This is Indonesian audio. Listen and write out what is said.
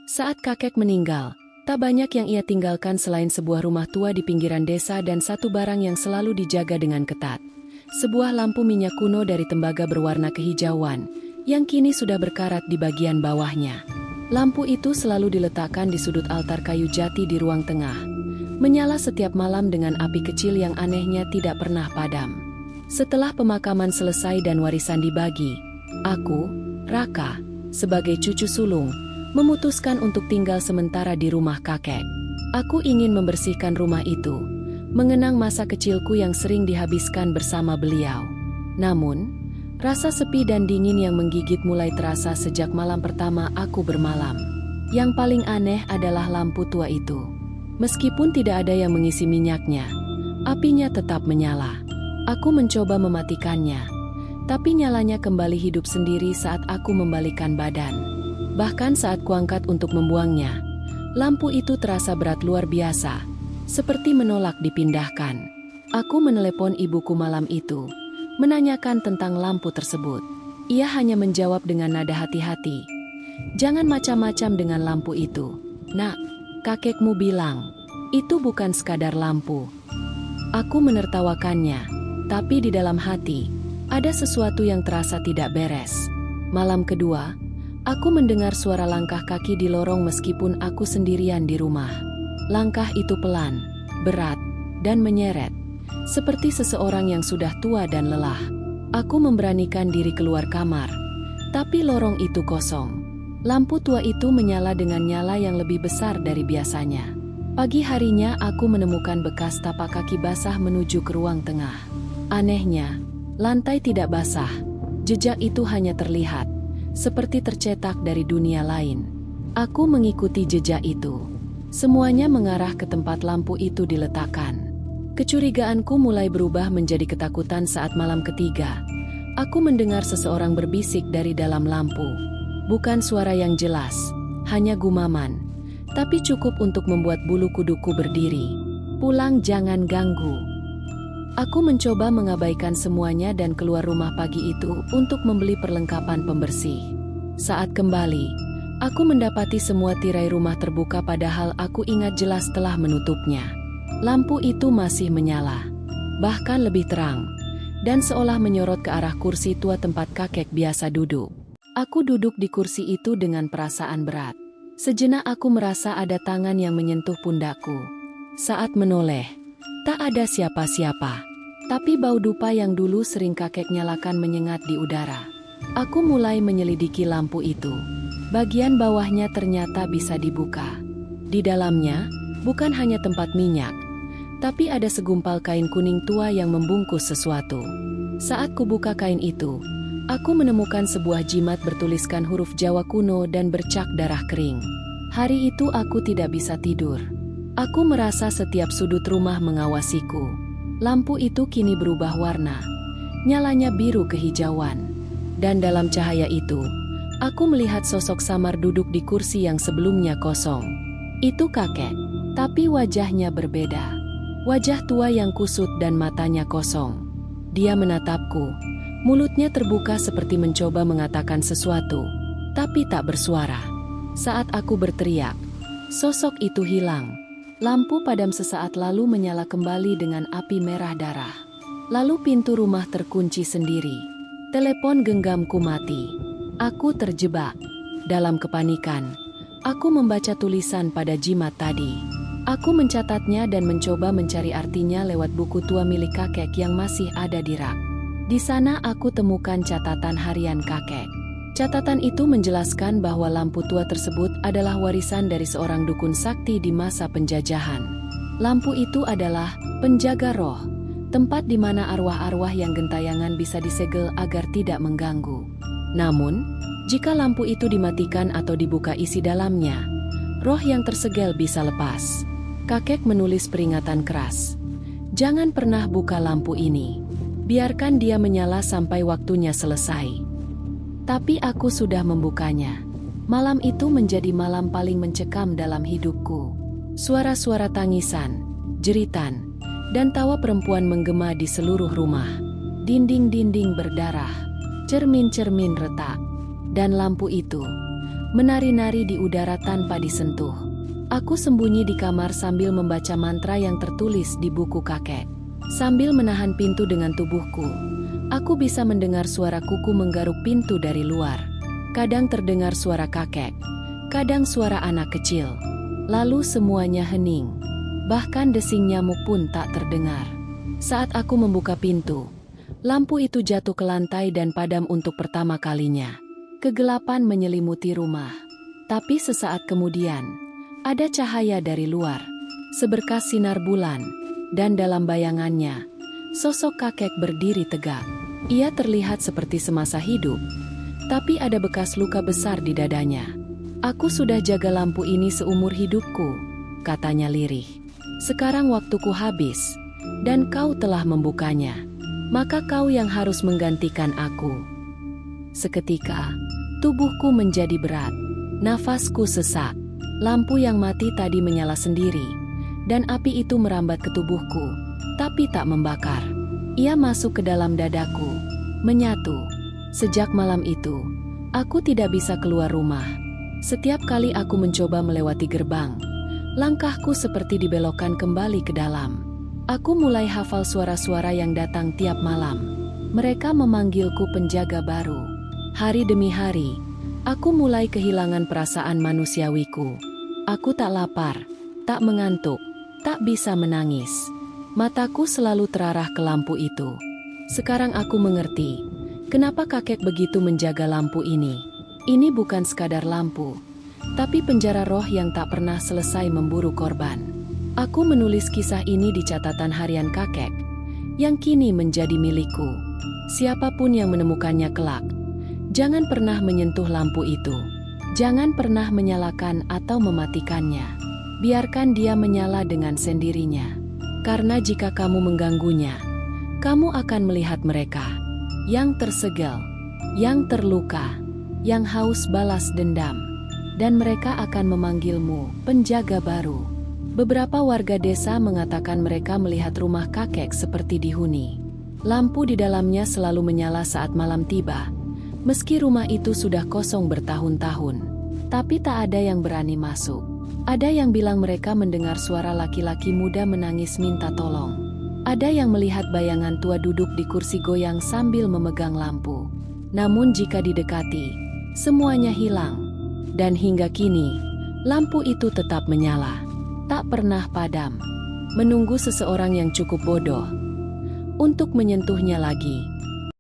Saat kakek meninggal, tak banyak yang ia tinggalkan selain sebuah rumah tua di pinggiran desa dan satu barang yang selalu dijaga dengan ketat. Sebuah lampu minyak kuno dari tembaga berwarna kehijauan, yang kini sudah berkarat di bagian bawahnya. Lampu itu selalu diletakkan di sudut altar kayu jati di ruang tengah, menyala setiap malam dengan api kecil yang anehnya tidak pernah padam. Setelah pemakaman selesai dan warisan dibagi, aku, Raka, sebagai cucu sulung, memutuskan untuk tinggal sementara di rumah kakek. Aku ingin membersihkan rumah itu, mengenang masa kecilku yang sering dihabiskan bersama beliau. Namun, rasa sepi dan dingin yang menggigit mulai terasa sejak malam pertama aku bermalam. Yang paling aneh adalah lampu tua itu. Meskipun tidak ada yang mengisi minyaknya, apinya tetap menyala. Aku mencoba mematikannya, tapi nyalanya kembali hidup sendiri saat aku membalikkan badan. Bahkan saat kuangkat untuk membuangnya, lampu itu terasa berat luar biasa, seperti menolak dipindahkan. Aku menelepon ibuku malam itu, menanyakan tentang lampu tersebut. Ia hanya menjawab dengan nada hati-hati, "Jangan macam-macam dengan lampu itu, Nak. Kakekmu bilang, itu bukan sekadar lampu." Aku menertawakannya, tapi di dalam hati, ada sesuatu yang terasa tidak beres. Malam kedua, aku mendengar suara langkah kaki di lorong meskipun aku sendirian di rumah. Langkah itu pelan, berat, dan menyeret, seperti seseorang yang sudah tua dan lelah. Aku memberanikan diri keluar kamar, tapi lorong itu kosong. Lampu tua itu menyala dengan nyala yang lebih besar dari biasanya. Pagi harinya aku menemukan bekas tapak kaki basah menuju ke ruang tengah. Anehnya, lantai tidak basah. Jejak itu hanya terlihat seperti tercetak dari dunia lain. Aku mengikuti jejak itu. Semuanya mengarah ke tempat lampu itu diletakkan. Kecurigaanku mulai berubah menjadi ketakutan saat malam ketiga. Aku mendengar seseorang berbisik dari dalam lampu. Bukan suara yang jelas, hanya gumaman, tapi cukup untuk membuat bulu kuduku berdiri. "Pulang, jangan ganggu." Aku mencoba mengabaikan semuanya dan keluar rumah pagi itu untuk membeli perlengkapan pembersih. Saat kembali, aku mendapati semua tirai rumah terbuka padahal aku ingat jelas telah menutupnya. Lampu itu masih menyala, bahkan lebih terang, dan seolah menyorot ke arah kursi tua tempat kakek biasa duduk. Aku duduk di kursi itu dengan perasaan berat. Sejenak aku merasa ada tangan yang menyentuh pundakku. Saat menoleh, tak ada siapa-siapa. Tapi bau dupa yang dulu sering kakek nyalakan menyengat di udara. Aku mulai menyelidiki lampu itu. Bagian bawahnya ternyata bisa dibuka. Di dalamnya, bukan hanya tempat minyak, tapi ada segumpal kain kuning tua yang membungkus sesuatu. Saat kubuka kain itu, aku menemukan sebuah jimat bertuliskan huruf Jawa kuno dan bercak darah kering. Hari itu aku tidak bisa tidur. Aku merasa setiap sudut rumah mengawasiku. Lampu itu kini berubah warna. Nyalanya biru kehijauan. Dan dalam cahaya itu, aku melihat sosok samar duduk di kursi yang sebelumnya kosong. Itu kakek, tapi wajahnya berbeda. Wajah tua yang kusut dan matanya kosong. Dia menatapku. Mulutnya terbuka seperti mencoba mengatakan sesuatu, tapi tak bersuara. Saat aku berteriak, sosok itu hilang. Lampu padam sesaat lalu menyala kembali dengan api merah darah. Lalu pintu rumah terkunci sendiri. Telepon genggamku mati. Aku terjebak. Dalam kepanikan, aku membaca tulisan pada jimat tadi. Aku mencatatnya dan mencoba mencari artinya lewat buku tua milik kakek yang masih ada di rak. Di sana aku temukan catatan harian kakek. Catatan itu menjelaskan bahwa lampu tua tersebut adalah warisan dari seorang dukun sakti di masa penjajahan. Lampu itu adalah penjaga roh, tempat di mana arwah-arwah yang gentayangan bisa disegel agar tidak mengganggu. Namun, jika lampu itu dimatikan atau dibuka isi dalamnya, roh yang tersegel bisa lepas. Kakek menulis peringatan keras. "Jangan pernah buka lampu ini. Biarkan dia menyala sampai waktunya selesai." Tapi aku sudah membukanya. Malam itu menjadi malam paling mencekam dalam hidupku. Suara-suara tangisan, jeritan, dan tawa perempuan menggema di seluruh rumah. Dinding-dinding berdarah, cermin-cermin retak, dan lampu itu. menari-nari di udara tanpa disentuh. Aku sembunyi di kamar sambil membaca mantra yang tertulis di buku kakek. Sambil menahan pintu dengan tubuhku, aku bisa mendengar suara kuku menggaruk pintu dari luar. Kadang terdengar suara kakek, kadang suara anak kecil. Lalu semuanya hening. Bahkan desing nyamuk pun tak terdengar. Saat aku membuka pintu, lampu itu jatuh ke lantai dan padam untuk pertama kalinya. Kegelapan menyelimuti rumah. Tapi sesaat kemudian, ada cahaya dari luar, seberkas sinar bulan, dan dalam bayangannya, sosok kakek berdiri tegak. Ia terlihat seperti semasa hidup, tapi ada bekas luka besar di dadanya. "Aku sudah jaga lampu ini seumur hidupku," katanya lirih. "Sekarang waktuku habis, dan kau telah membukanya. Maka kau yang harus menggantikan aku." Seketika, tubuhku menjadi berat, nafasku sesak. Lampu yang mati tadi menyala sendiri, dan api itu merambat ke tubuhku, tapi tak membakar. Ia masuk ke dalam dadaku, menyatu. Sejak malam itu, aku tidak bisa keluar rumah. Setiap kali aku mencoba melewati gerbang, langkahku seperti dibelokkan kembali ke dalam. Aku mulai hafal suara-suara yang datang tiap malam. Mereka memanggilku penjaga baru. Hari demi hari, aku mulai kehilangan perasaan manusiawiku. Aku tak lapar, tak mengantuk, tak bisa menangis. Mataku selalu terarah ke lampu itu. Sekarang aku mengerti, kenapa kakek begitu menjaga lampu ini. Ini bukan sekadar lampu, tapi penjara roh yang tak pernah selesai memburu korban. Aku menulis kisah ini di catatan harian kakek, yang kini menjadi milikku. Siapapun yang menemukannya kelak, jangan pernah menyentuh lampu itu. Jangan pernah menyalakan atau mematikannya. Biarkan dia menyala dengan sendirinya. Karena jika kamu mengganggunya, kamu akan melihat mereka yang tersegel, yang terluka, yang haus balas dendam. Dan mereka akan memanggilmu penjaga baru. Beberapa warga desa mengatakan mereka melihat rumah kakek seperti dihuni. Lampu di dalamnya selalu menyala saat malam tiba, meski rumah itu sudah kosong bertahun-tahun. Tapi tak ada yang berani masuk. Ada yang bilang mereka mendengar suara laki-laki muda menangis minta tolong. Ada yang melihat bayangan tua duduk di kursi goyang sambil memegang lampu. Namun jika didekati, semuanya hilang. Dan hingga kini, lampu itu tetap menyala, tak pernah padam, menunggu seseorang yang cukup bodoh untuk menyentuhnya lagi.